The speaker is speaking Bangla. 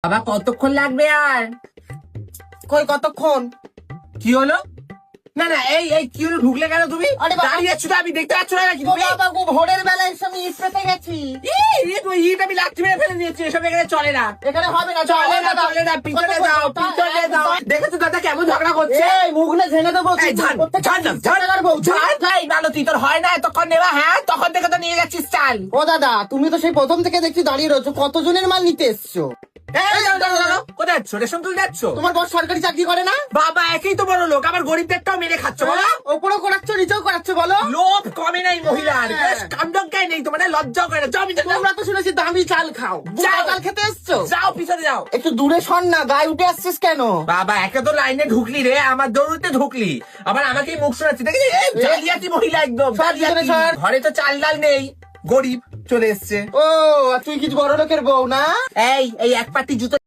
বাবা কতক্ষণ লাগবে আর? কই কতক্ষণ? কি হলো? না না এই এই কি হলো, ঢুকলে কেন তুমি? আরে বাবা। দাঁড়িয়ে আছো তো, আমি দেখতে পাচ্ছ না নাকি ও তুমি? বাবা গো, ভোরের বেলায় এসে আমি ইট পেতে গেছি। ইট আমি লাঠি মেরে ফেলে দিয়েছি, এসব এখানে চলে না। এখানে হবে না, চলে না, চলে না, পিছনে যাও, পিছনে যাও। দেখেছো দাদা কেমন ঝগড়া করছে? এই মুখ না ঝেঙে দেবো। এই ঝাড়, ঝাড় না, ঝাড়, ঝাড়, ভাই, ভালো তুই, তোর হয় না এতক্ষণ নেওয়া? হ্যাঁ, তখন থেকে তো নিয়ে যাচ্ছিস চাল। ও দাদা, তুমি তো সেই প্রথম থেকে দেখছি দাঁড়িয়ে রয়েছো, কতজনের মাল নিতে এসছো? এই, দাঁড়াও, দাঁড়াও, দাঁড়াও। কোথায় যাচ্ছ? রেশন তুলতে যাচ্ছ? তোমার বস সরকারি চাকরি করে না? বাবা একই তো বড় লোক, আবার গরিবদেরটাও মেরে খাচ্ছ বলো? ওপরেও করাচ্ছ, নিচেও করাচ্ছ, বলো। লোভ কমে নাই মহিলার, হ্যাঁ। কাণ্ডজ্ঞায় নেই তোমার, লজ্জাও করে না। যাও ভিতরে যাও। তোমরা তো শুনেছি দামি চাল খাও, যাও। চাল খেতে এসছো। যাও পিছনে যাও। একটু দূরে সর না, গায়ে উঠে আসছিস কেন? বাবা একে তো লাইনে ঢুকলি রে, আমার দৌড়তে ঢুকলি, আবার আমাকেই মুখ শোনাচ্ছি। দেখি জালিয়াতি মহিলা একদম সর, জালিয়াতি। পিছনে সর। ঘরে তো চাল ডাল নেই, গরিব চলে এসছে। ও, আর তুই কিছু বড় লোকের বউ না? এই এই এক পাটি জুতো